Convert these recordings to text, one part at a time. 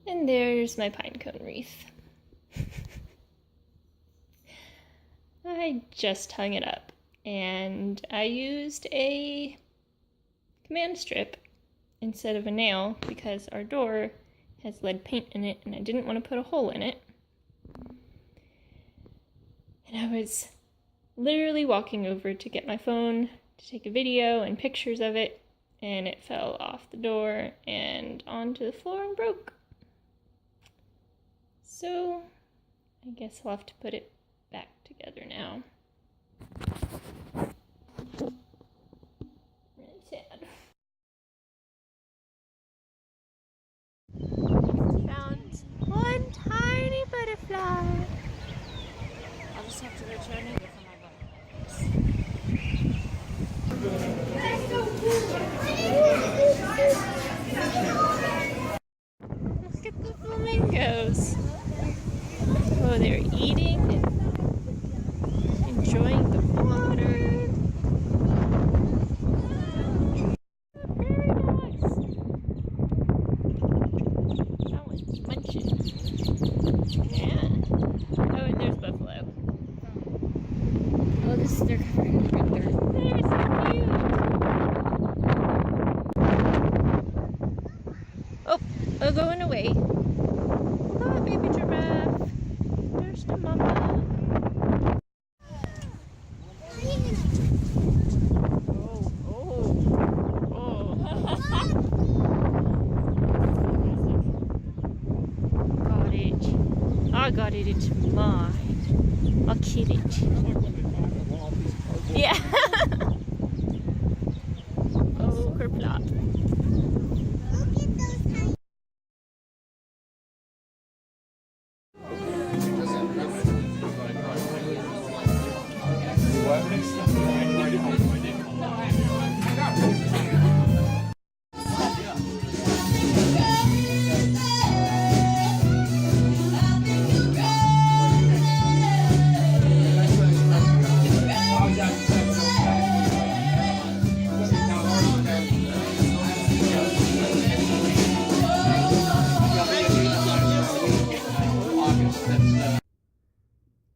And there's my pine cone wreath. I just hung it up, and I used a command strip instead of a nail because our door has lead paint in it and I didn't want to put a hole in it. And I was literally walking over to get my phone to take a video and pictures of it, and it fell off the door and onto the floor and broke. So I guess I'll have to put it back together now. Really sad. Found one tiny butterfly. I'll just have to go try and get for my butterflies. Look at the flamingos. Oh, they're eating and enjoying the water. Prairie dogs. That one's munching. Yeah. Oh, and there's buffalo. Oh, this is their covering right there. They're so cute. Oh, they're going away. Oh, baby giraffe. There's the mama. Got it. I got it. It's mine. I'll kill it. Yeah. Oh, kerplop.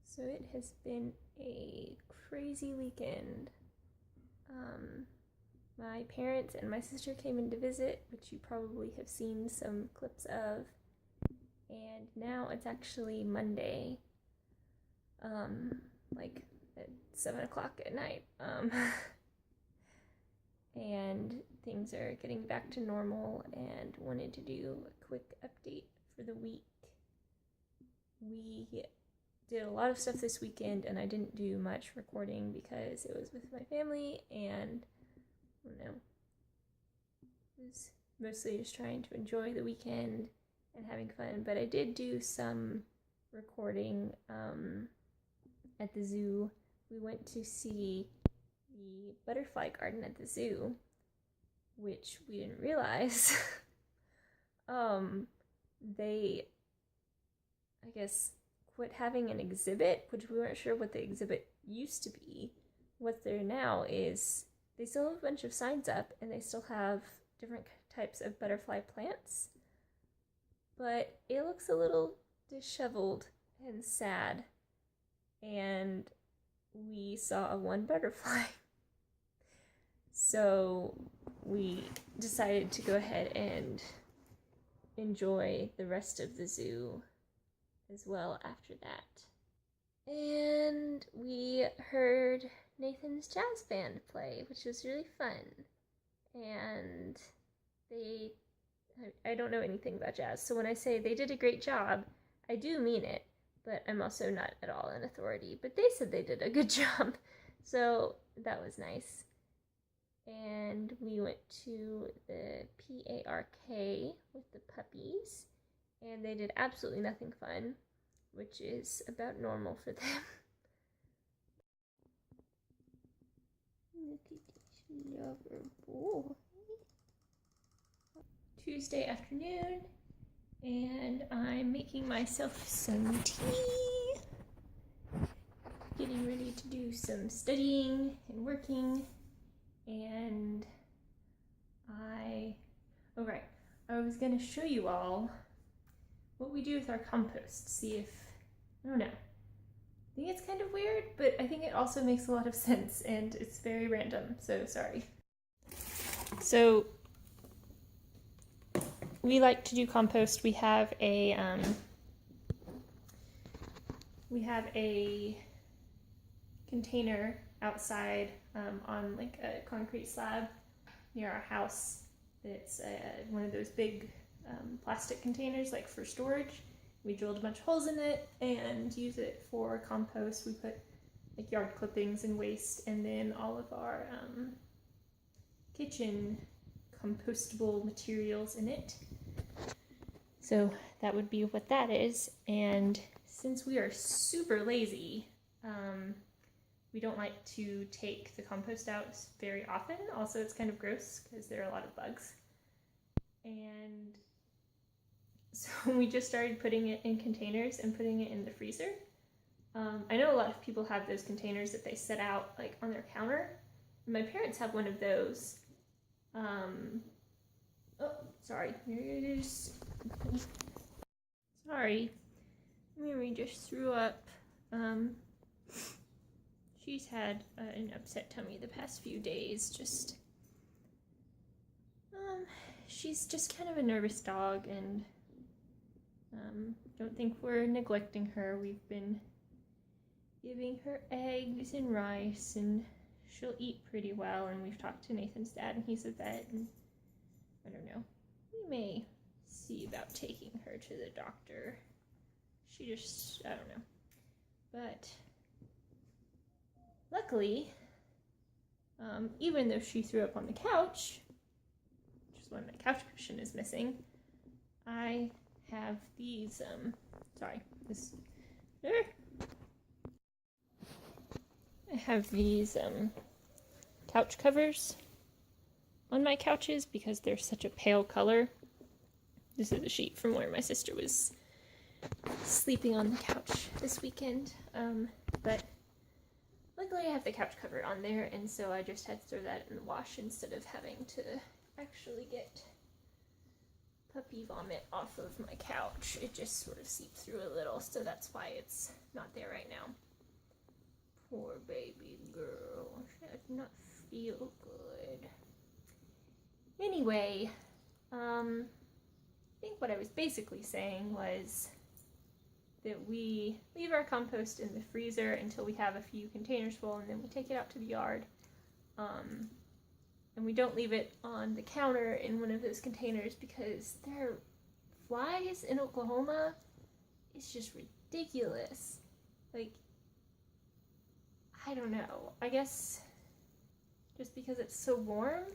So it has been a crazy weekend. My parents and my sister came in to visit, which you probably have seen some clips of. And now it's actually Monday, like at 7 o'clock at night. And things are getting back to normal, and wanted to do a quick update for the week. We did a lot of stuff this weekend, and I didn't do much recording because it was with my family, and I don't know, it was mostly just trying to enjoy the weekend and having fun. But I did do some recording at the zoo. We went to see the butterfly garden at the zoo, which we didn't realize. They, I guess, quit having an exhibit, which we weren't sure what the exhibit used to be. What's there now is they still have a bunch of signs up, and they still have different types of butterfly plants, but it looks a little disheveled and sad, and we saw one butterfly. So we decided to go ahead and enjoy the rest of the zoo as well after that. And we heard Nathan's jazz band play, which was really fun. And I don't know anything about jazz, so when I say they did a great job, I do mean it, but I'm also not at all an authority. But they said they did a good job, so that was nice. And we went to the PARK with the puppies, and they did absolutely nothing fun, which is about normal for them. Look at this lover boy. Tuesday afternoon, and I'm making myself some tea, getting ready to do some studying and working. And I was gonna show you all what we do with our compost. See if, I don't know. I think it's kind of weird, but I think it also makes a lot of sense, and it's very random, so sorry. So we like to do compost. We have a container outside on like a concrete slab near our house. It's one of those big plastic containers, like for storage. We drilled a bunch of holes in it and use it for compost. We put like yard clippings and waste, and then all of our kitchen compostable materials in it. So that would be what that is. And since we are super lazy, we don't like to take the compost out very often. Also, it's kind of gross because there are a lot of bugs. And so we just started putting it in containers and putting it in the freezer. I know a lot of people have those containers that they set out like on their counter. My parents have one of those. Oh, sorry. Sorry. Mary just threw up. She's had an upset tummy the past few days. She's just kind of a nervous dog, and don't think we're neglecting her. We've been giving her eggs and rice, and she'll eat pretty well, and we've talked to Nathan's dad, and he's a vet, and I don't know. We may see about taking her to the doctor. She just, I don't know. But luckily, even though she threw up on the couch, which is when my couch cushion is missing, I have these, I have these couch covers on my couches because they're such a pale color. This is a sheet from where my sister was sleeping on the couch this weekend. But luckily I have the couch cover on there, and so I just had to throw that in the wash instead of having to actually get puppy vomit off of my couch. It just sort of seeped through a little, so that's why it's not there right now. Poor baby girl. She does not feel good. Anyway, I think what I was basically saying was that we leave our compost in the freezer until we have a few containers full, and then we take it out to the yard. And we don't leave it on the counter in one of those containers because there are flies in Oklahoma. It's just ridiculous. Like, I don't know. I guess just because it's so warm,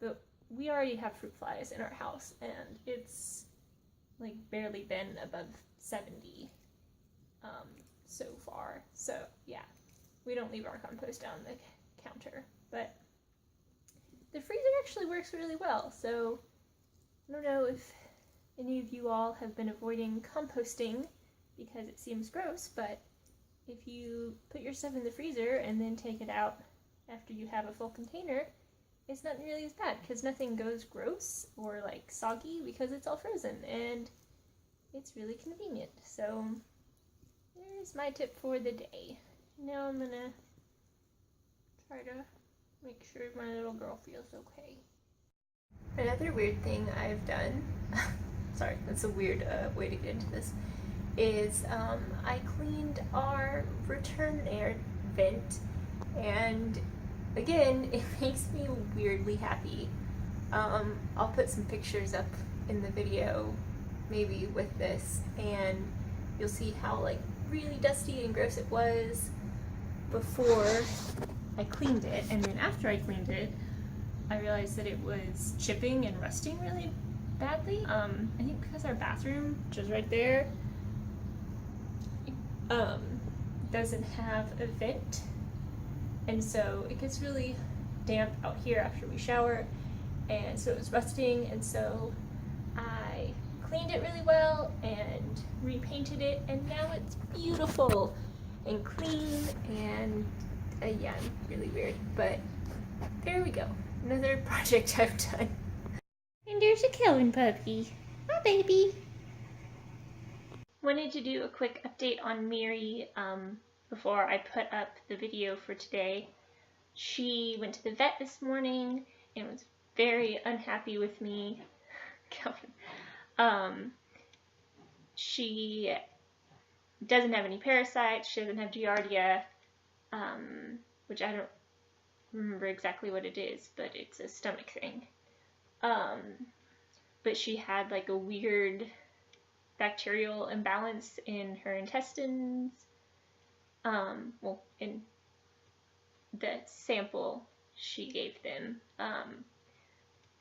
but we already have fruit flies in our house, and it's like barely been above 70 so far. So yeah, we don't leave our compost on the counter, but the freezer actually works really well. So I don't know if any of you all have been avoiding composting because it seems gross, but if you put your stuff in the freezer and then take it out after you have a full container, it's not nearly as bad because nothing goes gross or like soggy because it's all frozen, and it's really convenient. So there's my tip for the day. Now I'm gonna try to make sure my little girl feels okay. Another weird thing I've done, sorry, that's a weird way to get into this, is I cleaned our return air vent, and again, it makes me weirdly happy. I'll put some pictures up in the video, maybe with this, and you'll see how like really dusty and gross it was before I cleaned it, and then after I cleaned it, I realized that it was chipping and rusting really badly. I think because our bathroom, which is right there, doesn't have a vent, and so it gets really damp out here after we shower, and so it was rusting, and so I cleaned it really well and repainted it, and now it's beautiful and clean, and yeah, really weird, but there we go. Another project I've done. And there's a Kellen puppy. Hi, baby. wanted to do a quick update on Mary before I put up the video for today. She went to the vet this morning and was very unhappy with me. She doesn't have any parasites, she doesn't have Giardia, which I don't remember exactly what it is, but it's a stomach thing. But she had like a weird bacterial imbalance in her intestines, well, in the sample she gave them.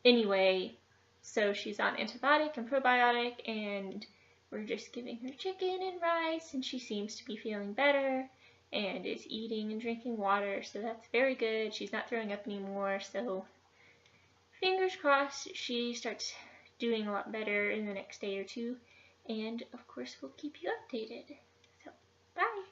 Anyway, so she's on antibiotic and probiotic, and we're just giving her chicken and rice, and she seems to be feeling better and is eating and drinking water, so that's very good. She's not throwing up anymore, so fingers crossed she starts doing a lot better in the next day or two, and of course we'll keep you updated. So, bye!